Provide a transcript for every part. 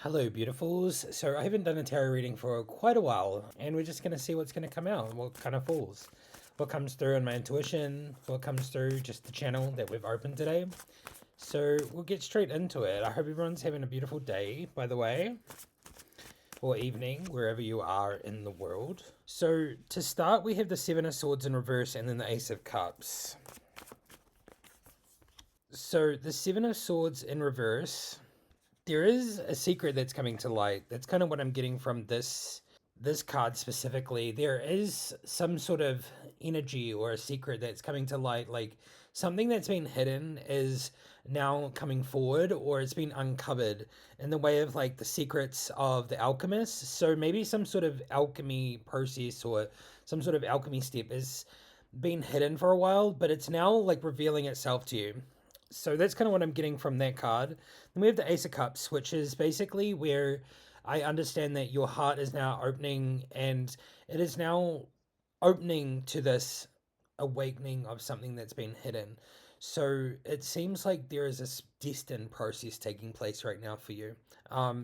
Hello, beautifuls. So I haven't done a tarot reading for quite a while, and we're just going to see what's going to come out, what kind of falls, what comes through in my intuition, what comes through just the channel that we've opened today. So we'll get straight into it. I hope everyone's having a beautiful day, by the way, or evening, wherever you are in the world. So to start, we have the Seven of Swords in reverse and then the Ace of Cups. So the Seven of Swords in reverse, there is a secret that's coming to light. That's kind of what I'm getting from this card specifically. There is some sort of energy or a secret that's coming to light, like something that's been hidden is now coming forward, or it's been uncovered in the way of like the secrets of the alchemist. So maybe some sort of alchemy process or some sort of alchemy step is been hidden for a while, but it's now like revealing itself to you. So that's kind of what I'm getting from that card. Then we have the Ace of Cups, which is basically where I understand that your heart is now opening and it is now opening to this awakening of something that's been hidden. So it seems like there is this destined process taking place right now for you.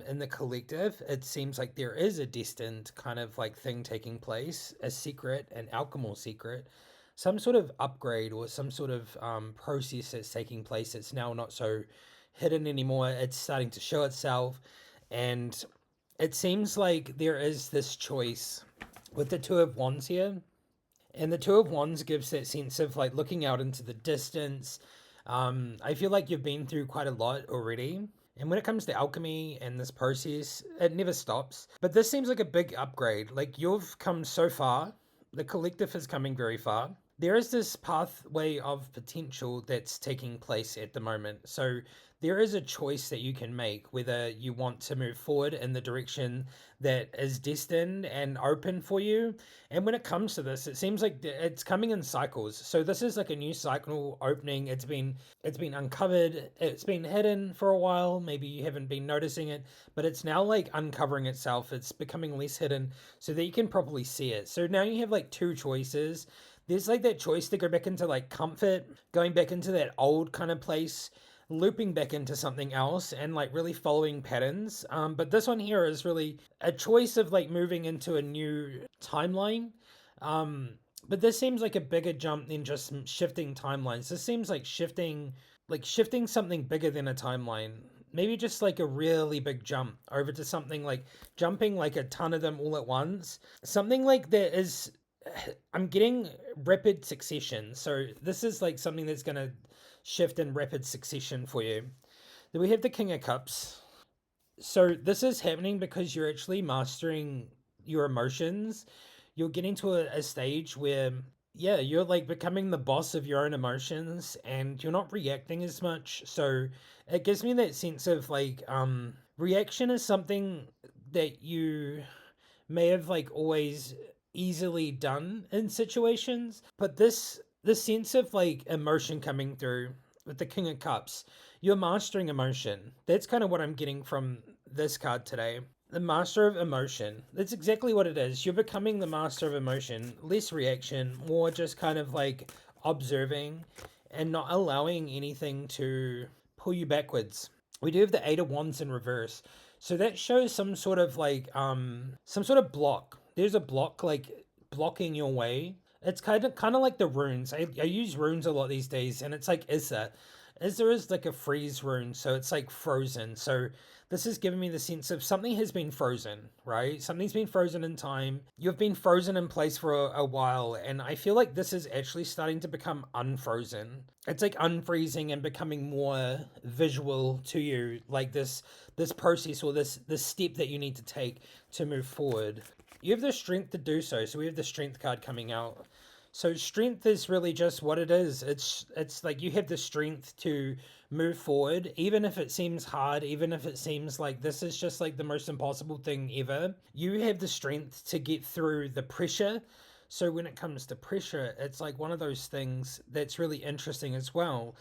In the collective, it seems like there is a destined kind of like thing taking place, a secret, an alchemical secret, some sort of upgrade or some sort of process that's taking place. It's now not so hidden anymore. It's starting to show itself. And it seems like there is this choice with the Two of Wands here. And the Two of Wands gives that sense of like looking out into the distance. I feel like you've been through quite a lot already. And when it comes to alchemy and this process, it never stops. But this seems like a big upgrade. Like you've come so far, the collective is coming very far. There is this pathway of potential that's taking place at the moment. So there is a choice that you can make whether you want to move forward in the direction that is destined and open for you. And when it comes to this, it seems like it's coming in cycles. So this is like a new cycle opening. It's been uncovered. It's been hidden for a while. Maybe you haven't been noticing it, but it's now like uncovering itself. It's becoming less hidden so that you can properly see it. So now you have like two choices. There's like that choice to go back into like comfort, going back into that old kind of place, looping back into something else and like really following patterns. But this one here is really a choice of like moving into a new timeline. Um, but this seems like a bigger jump than just shifting timelines. This seems like shifting something bigger than a timeline. Maybe just like a really big jump over to something like jumping like a ton of them all at once. Something like that is I'm getting rapid succession. So this is like something that's going to shift in rapid succession for you. Then we have the King of Cups. So this is happening because you're actually mastering your emotions. You're getting to a stage where, yeah, you're like becoming the boss of your own emotions and you're not reacting as much. So it gives me that sense of like, reaction is something that you may have like always easily done in situations, but this sense of like emotion coming through with the King of Cups, you're mastering emotion. That's kind of what I'm getting from this card today. The master of emotion. That's exactly what it is. You're becoming the master of emotion. Less reaction, more just kind of like observing and not allowing anything to pull you backwards. We do have the Eight of Wands in reverse. So that shows some sort of like some sort of block. There's a block like blocking your way. It's kind of like the runes. I use runes a lot these days, and it's like Issa. Issa is like a freeze rune, so it's like frozen. So this is giving me the sense of something has been frozen, right? Something's been frozen in time. You've been frozen in place for a while, and I feel like this is actually starting to become unfrozen. It's like unfreezing and becoming more visual to you, like this process or this step that you need to take to move forward. You have the strength to do so. So we have the strength card coming out. So strength is really just what it is. It's like you have the strength to move forward, even if it seems hard, even if it seems like this is just like the most impossible thing ever. You have the strength to get through the pressure. So when it comes to pressure, it's like one of those things that's really interesting as well.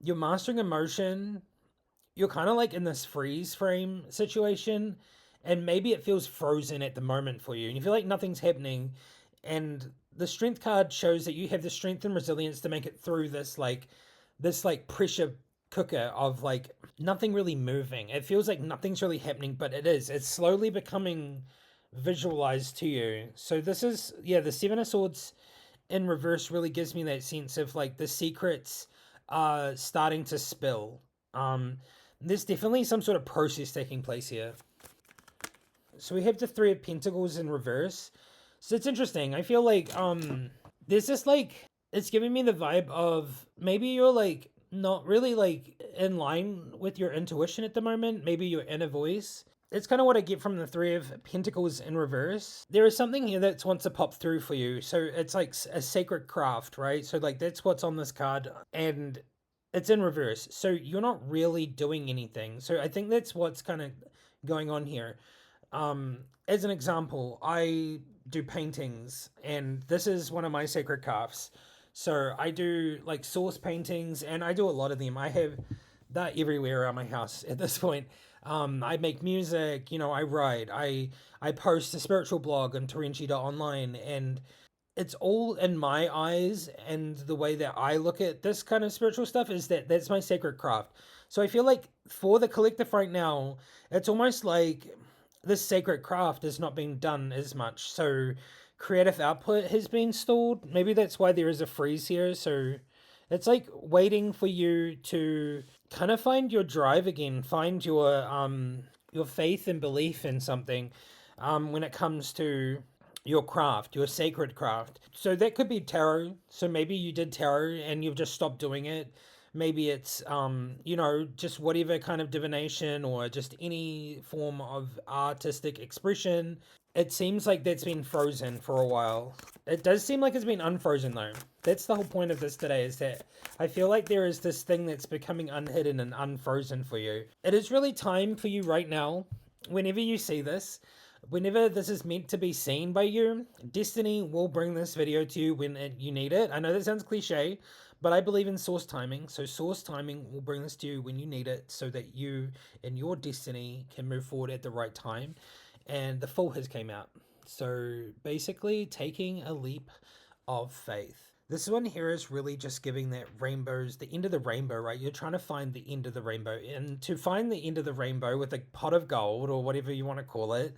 You're mastering emotion. You're kind of like in this freeze frame situation, and maybe it feels frozen at the moment for you, and you feel like nothing's happening, and the strength card shows that you have the strength and resilience to make it through this like pressure cooker of like nothing really moving. It feels like nothing's really happening, but it is. It's slowly becoming visualized to you. So this is, yeah, the Seven of Swords in reverse really gives me that sense of like the secrets are starting to spill. Um, there's definitely some sort of process taking place here. So we have the Three of Pentacles in reverse. So it's interesting. I feel like there's this like it's giving me the vibe of maybe you're like not really like in line with your intuition at the moment, maybe your inner voice. It's kind of what I get from the Three of Pentacles in reverse. There is something here that wants to pop through for you. So it's like a sacred craft, right? So like that's what's on this card, and it's in reverse. So you're not really doing anything. So I think that's what's kind of going on here. As an example, I do paintings, and this is one of my sacred crafts. So I do like source paintings, and I do a lot of them. I have that everywhere around my house at this point. I make music, you know, I write, I post a spiritual blog on Torrenchi.online, and it's all in my eyes, and the way that I look at this kind of spiritual stuff is that that's my sacred craft. So I feel like for the collective right now, it's almost like this sacred craft is not being done as much. So creative output has been stalled. Maybe that's why there is a freeze here. So it's like waiting for you to kind of find your drive again, find your faith and belief in something when it comes to your craft, your sacred craft. So that could be tarot. So maybe you did tarot and you've just stopped doing it. Maybe it's you know, just whatever kind of divination or just any form of artistic expression. It seems like that's been frozen for a while. It does seem like it's been unfrozen though. That's the whole point of this today, is that I feel like there is this thing that's becoming unhidden and unfrozen for you. It is really time for you right now, whenever you see this, whenever this is meant to be seen by you, Destiny will bring this video to you when you need it. I know that sounds cliche, but I believe in source timing. So source timing will bring this to you when you need it, so that you and your destiny can move forward at the right time. And the Fool has came out. So basically taking a leap of faith. This one here is really just giving that rainbows, the end of the rainbow, right? You're trying to find the end of the rainbow. And to find the end of the rainbow with a pot of gold, or whatever you want to call it,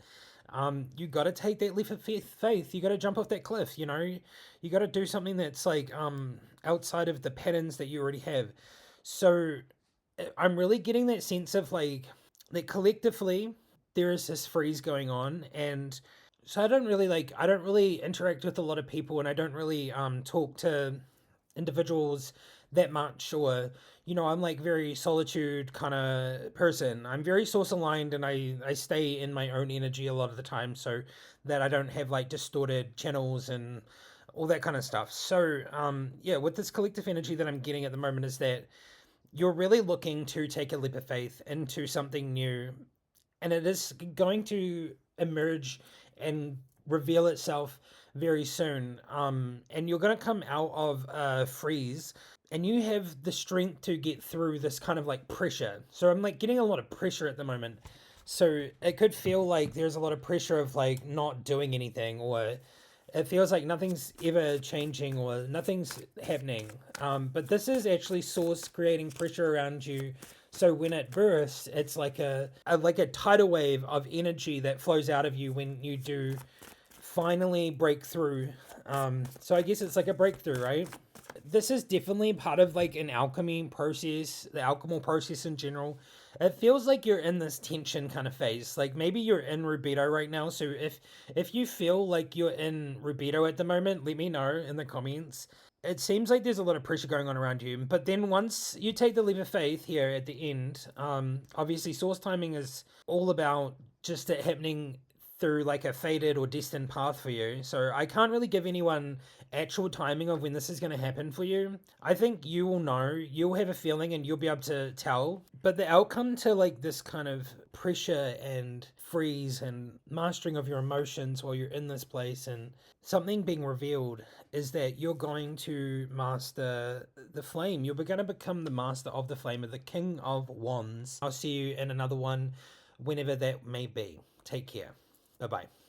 you got to take that leap of faith. You got to jump off that cliff, you know? You got to do something that's like outside of the patterns that you already have. So I'm really getting that sense of like that collectively there is this freeze going on, and so I don't really interact with a lot of people, and I don't really talk to individuals that much, or you know, I'm like very solitude kind of person. I'm very source aligned, and I stay in my own energy a lot of the time, so that I don't have like distorted channels and all that kind of stuff. So yeah, with this collective energy that I'm getting at the moment is that you're really looking to take a leap of faith into something new, and it is going to emerge and reveal itself very soon. And you're going to come out of a freeze, and you have the strength to get through this kind of like pressure. So I'm like getting a lot of pressure at the moment. So it could feel like there's a lot of pressure of like not doing anything, or it feels like nothing's ever changing or nothing's happening. But this is actually source creating pressure around you. So when it bursts, it's like a tidal wave of energy that flows out of you when you do finally break through. So I guess it's like a breakthrough, right? This is definitely part of like an alchemy process, the alchemical process in general. It feels like you're in this tension kind of phase. Like maybe you're in Rubedo right now. So if you feel like you're in Rubedo at the moment, let me know in the comments. It seems like there's a lot of pressure going on around you. But then once you take the leap of faith here at the end, obviously source timing is all about just it happening through like a fated or destined path for you. So I can't really give anyone actual timing of when this is going to happen for you. I think you will know, you'll have a feeling, and you'll be able to tell. But the outcome to like this kind of pressure and freeze and mastering of your emotions while you're in this place and something being revealed is that you're going to master the flame. You're going to become the master of the flame, of the King of Wands. I'll see you in another one whenever that may be. Take care. Bye bye.